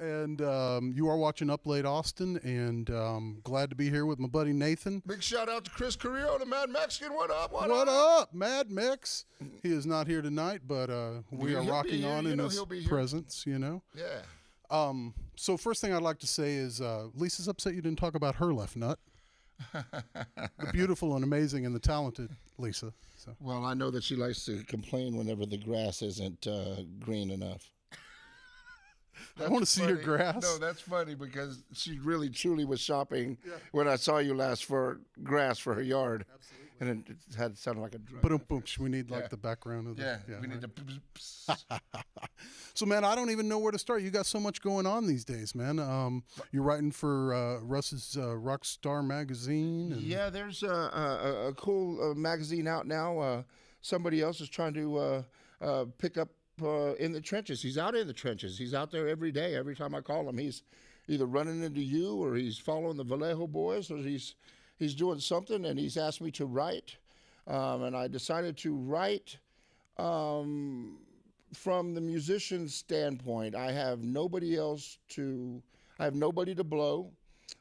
And you are watching UpLate Austin, and glad to be here with my buddy Nathan. Big shout out to Chris Carrillo, the Mad Mexican. What up? What up, Mad Mix? He is not here tonight, but we are rocking on in his presence, you know? Yeah. So first thing I'd like to say is Lisa's upset you didn't talk about her left nut. The beautiful and amazing and the talented Lisa. So. Well, I know that she likes to complain whenever the grass isn't green enough. I want to see your grass. No, that's funny because she really, truly was shopping when I saw you last for grass for her yard. Absolutely. And it had sounded like a drum. Boom, boom. We need like the background of the. Yeah, we need the. So, man, I don't even know where to start. You got so much going on these days, man. You're writing for Russ's Rockstar magazine. Yeah, there's a cool magazine out now. Somebody else is trying to pick up in the trenches. He's out in the trenches. He's out there every day. Every time I call him, he's either running into you or he's following the Vallejo boys or he's doing something, and he's asked me to write. And I decided to write from the musician's standpoint. I have nobody to blow.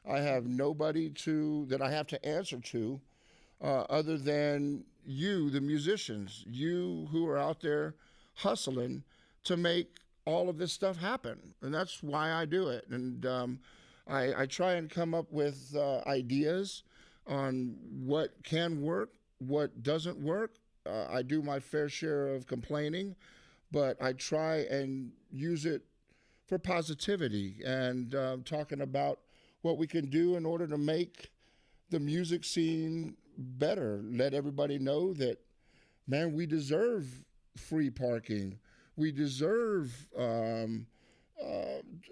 I have nobody that I have to answer to other than you, the musicians, you who are out there hustling to make all of this stuff happen. And that's why I do it. And I try and come up with ideas on what can work, what doesn't work. I do my fair share of complaining, but I try and use it for positivity and talking about what we can do in order to make the music scene better. Let everybody know that, man, we deserve free parking. We deserve a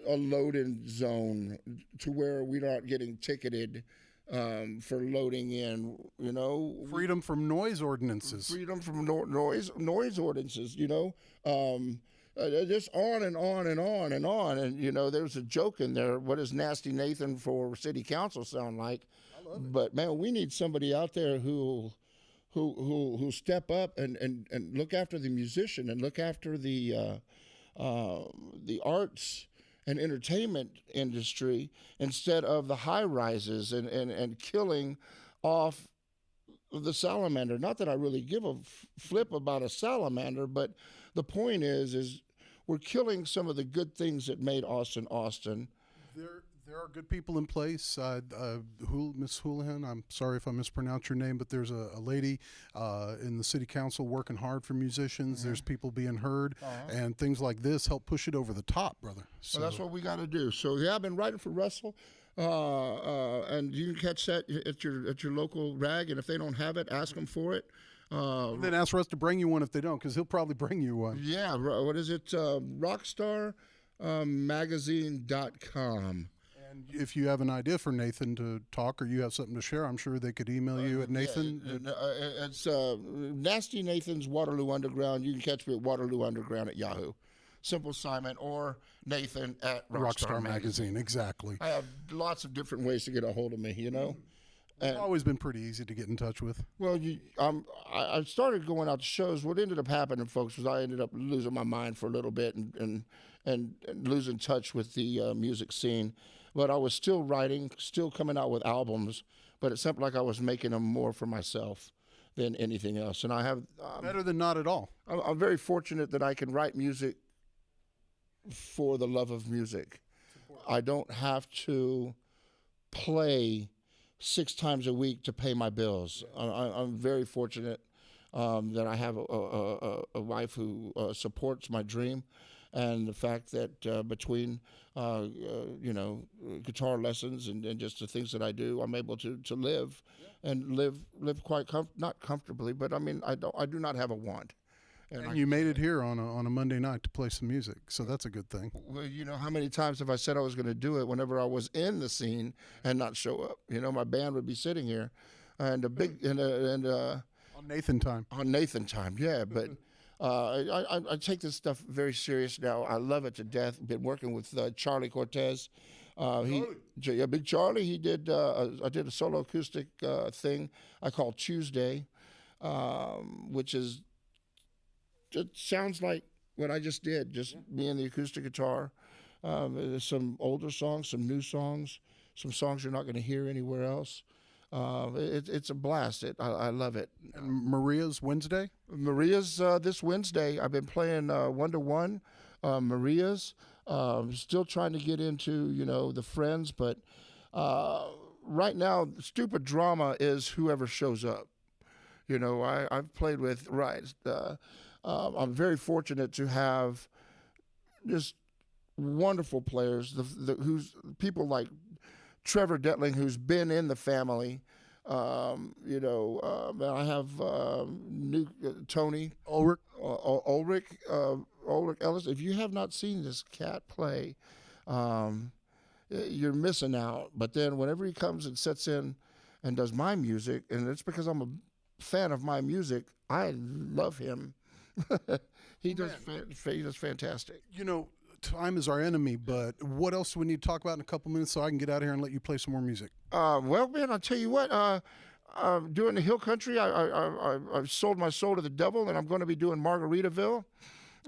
load-in zone to where we're not getting ticketed for loading in, you know. Freedom from noise ordinances. Freedom from noise ordinances, you know. Just on and on and on and on. And, you know, there's a joke in there. What does Nasty Nathan for city council sound like? I love it. But, man, we need somebody out there who step up and look after the musician and look after the arts and entertainment industry instead of the high rises and killing off the salamander. Not that I really give a flip about a salamander, but the point is we're killing some of the good things that made Austin Austin. There are good people in place. Miss Houlihan, I'm sorry if I mispronounce your name, but there's a lady in the city council working hard for musicians. Mm-hmm. There's people being heard, and things like this help push it over the top, brother. So well, that's what we got to do. So yeah, I've been writing for Russell, and you can catch that at your local rag. And if they don't have it, ask them for it. Then ask Russ to bring you one if they don't, because he'll probably bring you one. Yeah, what is it? Rockstarmagazine.com. And if you have an idea for Nathan to talk or you have something to share, I'm sure they could email you at Nathan. It's Nasty Nathan's Waterloo Underground. You can catch me at Waterloo Underground at Yahoo. Simple Simon or Nathan at Rockstar Magazine. Exactly. I have lots of different ways to get a hold of me, you know. It's always been pretty easy to get in touch with. Well, I started going out to shows. What ended up happening, folks, was I ended up losing my mind for a little bit and losing touch with the music scene. But I was still writing, still coming out with albums, but it seemed like I was making them more for myself than anything else. And I have... better than not at all. I'm very fortunate that I can write music for the love of music. I don't have to play 6 times a week to pay my bills. I'm very fortunate that I have a wife who supports my dream, and the fact that between guitar lessons and just the things that I do, I'm able to live and live quite not comfortably, but I mean I do not have a want. And you made it here on a Monday night to play some music, so that's a good thing. Well, you know, how many times have I said I was going to do it whenever I was in the scene and not show up? You know, my band would be sitting here, and on Nathan time. On Nathan time, yeah. But I take this stuff very serious now. I love it to death. Been working with Charlie Cortez. Big Charlie. He did. I did a solo acoustic thing I call Tuesday, which is. It sounds like what I just did, just me and the acoustic guitar, There's some older songs, some new songs, some songs you're not going to hear anywhere else. It's a blast. I love it. And Maria's Wednesday? Maria's this Wednesday. I've been playing 1-to-1 Maria's. Still trying to get into, the Friends, but right now, Stupid Drama is whoever shows up. I've played with, I'm very fortunate to have just wonderful players, who's people like Trevor Detling, who's been in the family. I have Tony Ulrich Ellis. If you have not seen this cat play, you're missing out. But then whenever he comes and sets in and does my music, and it's because I'm a fan of my music, I love him. He does fantastic. Time is our enemy, but what else do we need to talk about in a couple minutes so I can get out of here and let you play some more music? Well, man, I'll tell you what. Doing the Hill Country, I've sold my soul to the devil, and I'm going to be doing Margaritaville,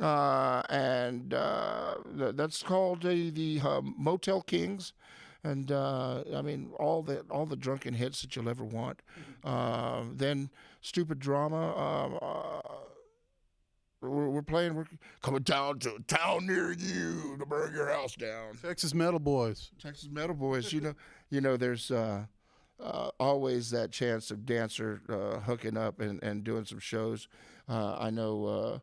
and that's called the Motel Kings, and all the drunken hits that you'll ever want. Then Stupid Drama. We're coming down to a town near you to burn your house down. Texas Metal Boys. There's always that chance of Dancer hooking up and doing some shows. I know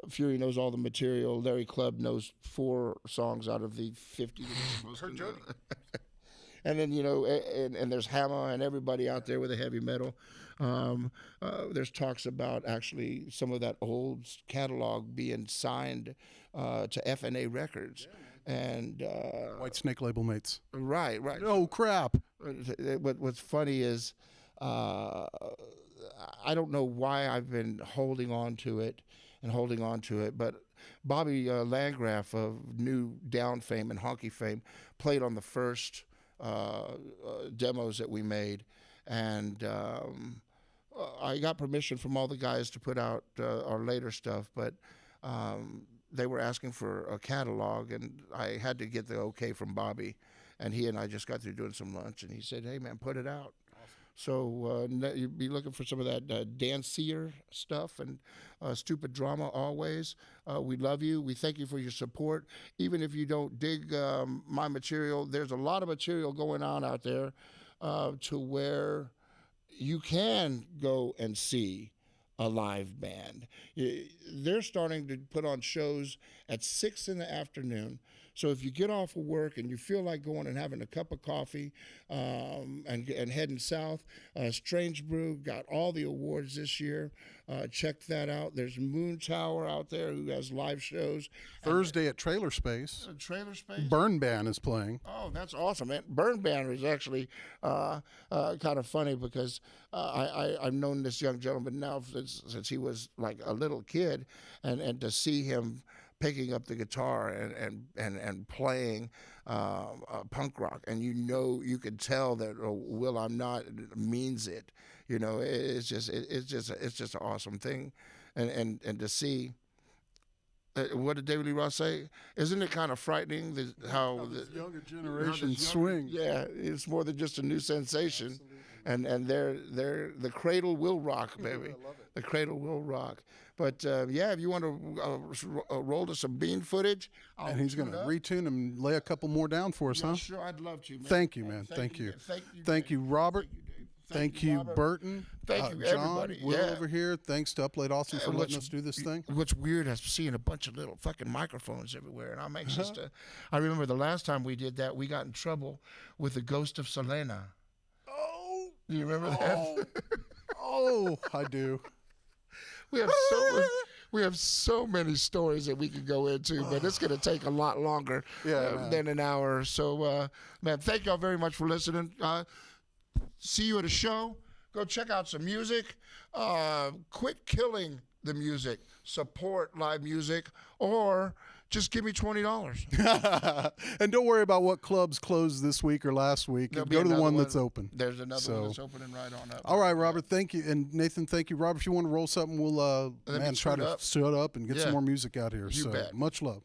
Fury knows all the material. Larry Clubb knows 4 songs out of the 50. And then, and there's Hammer and everybody out there with the heavy metal. There's talks about actually some of that old catalog being signed to FNA Records. Yeah, and White Snake label mates. Right. Oh, crap. What's funny is I don't know why I've been holding on to it, but Bobby Landgraf of New Down fame and Honky fame played on the first demos that we made, and I got permission from all the guys to put out our later stuff, but they were asking for a catalog, and I had to get the okay from Bobby, and he and I just got through doing some lunch, and he said, "Hey man, put it out." So you'd be looking for some of that dancier stuff and Stupid Drama always. We love you. We thank you for your support. Even if you don't dig my material, there's a lot of material going on out there to where you can go and see a live band. They're starting to put on shows at 6 in the afternoon. So if you get off of work and you feel like going and having a cup of coffee and heading south, Strange Brew got all the awards this year. Check that out. There's Moon Tower out there who has live shows. Thursday at Trailer Space. Trailer Space? Burn Band is playing. Oh, that's awesome, man. Burn Band is actually kind of funny because I've known this young gentleman now since he was like a little kid, and to see him picking up the guitar and playing punk rock, and you could tell that Will I'm Not means it. It's just an awesome thing, and to see. What did David Lee Roth say? Isn't it kind of frightening how the younger generation swing? Yeah, it's more than just a new sensation. Absolutely. And they're the cradle will rock, baby. I love it. The cradle will rock. But if you want to roll to some Bean footage, and he's going to retune and lay a couple more down for us, huh? Sure, I'd love to. Man. Thank you, man. Thank you. Thank you, Robert. Thank you, Burton. Thank you, John, everybody. Will over here. Thanks to UpLate Austin for letting us do this thing. What's weird is seeing a bunch of little fucking microphones everywhere, and I'm anxious to. I remember the last time we did that, we got in trouble with the ghost of Selena. Oh, do you remember that? Oh, I do. We have so many stories that we could go into, but it's going to take a lot longer than an hour. So, man, thank y'all very much for listening. See you at a show. Go check out some music. Quit killing the music. Support live music, or just give me $20. And don't worry about what clubs closed this week or last week. Go to the one that's open. There's another one that's opening right on up. All right, Robert, thank you. And Nathan, thank you. Robert, if you want to roll something, we'll try to shut up and get some more music out here. You bet. Much love.